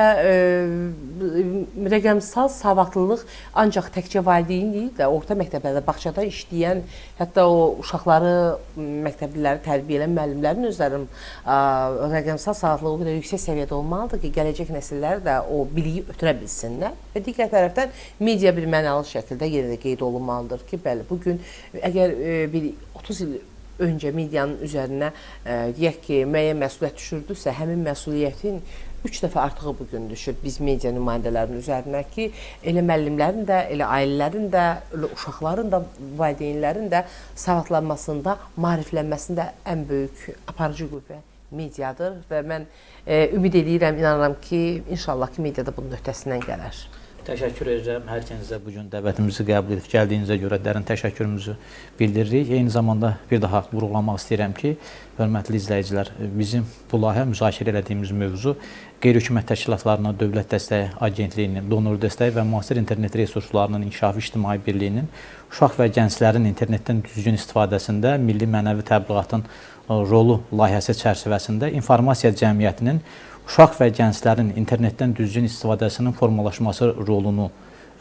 rəqəmsal savadlılıq ancaq təkcə valideyn deyil də, orta məktəblərdə, bağçada işləyən, hətta o uşaqları, məktəbliləri tərbiyə edən müəllimlərin özlərinin rəqəmsal savadlılığı qədər yüksək səviyyədə olmalıdır ki, gələcək nəsillər də o biliyi ötürə bilsinlər. Və digər tərəfdən media bir mənalı şəkildə yenə də qeyd olunmalıdır ki, bəli, bugün əgər bir 30 il öncə medianın üzərinə deyək ki, müəyyən məsuliyyət düşürdüsə, həmin məsuliyyətin 3 dəfə artığı bugün düşür biz media nümayəndələrinin üzərinə ki, elə müəllimlərin də, elə ailələrin də, elə uşaqların da, valideynlərin də savadlanmasında, maariflənməsində ən böyük aparıcı qüvvə mediadır və mən ümid edirəm, inanıram ki, inşallah ki, media da bunun öhdəsindən gələr.
Təşəkkür edirəm hər ikinizə bu gün dəvətimizi qəbul edib gəldiyinizə görə dərin təşəkkürümüzü bildiririk. Eyni zamanda bir daha vurğulamaq istəyirəm ki, hörmətli izləyicilər, bizim bu layihə müzakirə etdiyimiz mövzu qeyri-hökumət təşkilatlarına Dövlət Dəstəyi Agentliyinin, donor dəstəyi və müasir internet resurslarının inkişafı ictimai birliyinin uşaq və gənclərin internetdən düzgün istifadəsində milli mənəvi təbliğatın rolu layihəsi çərçivəsində informasiya cəmiyyətinin uşaq və gənclərin internetdən düzgün istifadəsinin formalaşması rolunu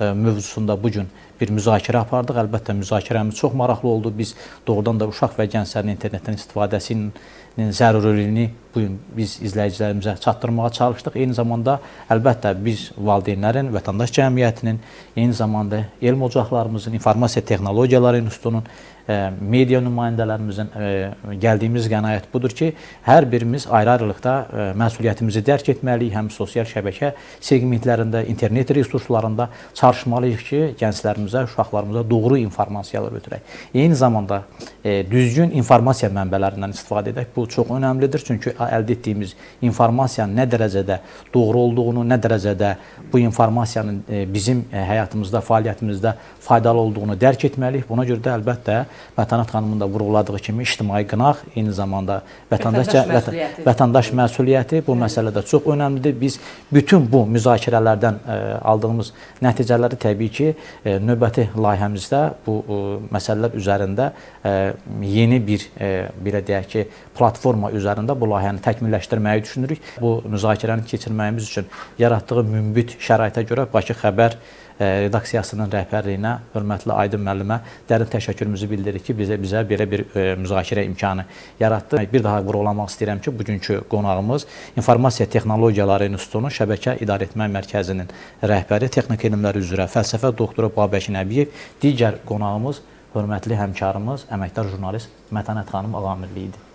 mövzusunda bu gün bir müzakirə apardıq. Əlbəttə müzakirəmiz çox maraqlı oldu. Biz doğrudan da uşaq və gənclərin internetdən istifadəsinin zəruriliyini bu gün biz izləyicilərimizə çatdırmağa çalışdıq. Eyni zamanda əlbəttə biz valideynlərin, vətəndaş cəmiyyətinin, eyni zamanda elm ocaqlarımızın, informasiya texnologiyaları institutunun, media nümayəndələrimizin gəldiyimiz qənaət budur ki, hər birimiz ayrı-ayrılıqda məsuliyyətimizi dərk etməliyik, həm sosial şəbəkə segmentlərində, internet resurslarında çalışmalıyıq ki, gənclərimizə, uşaqlarımıza doğru informasiyalar ötürək. Eyni zamanda düzgün informasiya mənbələrindən istifadə edək. Bu çox önəmlidir, çünki əldə etdiyimiz informasiyanın nə dərəcədə doğru olduğunu, nə dərəcədə bu informasiyanın bizim həyatımızda, fəaliyyətimizdə faydalı olduğunu dərk etməliyik. Buna görə də əlbəttə Mətanət xanımın da vurğuladığı kimi ictimai qınaq, eyni zamanda vətəndaş məsuliyyəti bu məsələdə çox önəmlidir. Biz bütün bu müzakirələrdən aldığımız nəticələri təbii ki, növbəti layihəmizdə bu məsələlər üzərində yeni bir, belə deyək ki, platforma üzərində bu layihəni təkmilləşdirməyi düşünürük. Bu müzakirəni keçirməyimiz üçün yaratdığı münbit şəraitə görə Bakı Xəbər redaksiyasının rəhbərliyinə, hörmətli Aydın müəllimə dərin təşəkkürümüzü bildiririk ki, bizə belə bir müzakirə imkanı yaratdı. Bir daha vurğulamaq istəyirəm ki, bugünkü qonağımız İnformasiya Texnologiyaları İnstitutunun Şəbəkə İdarəetmə Mərkəzinin rəhbəri, texniki elmlər üzrə fəlsəfə doktoru Babək Nəbiyev, digər qonağımız hörmətli həmkarımız, əməkdar jurnalist Mətanət xanım Ağamirli idi.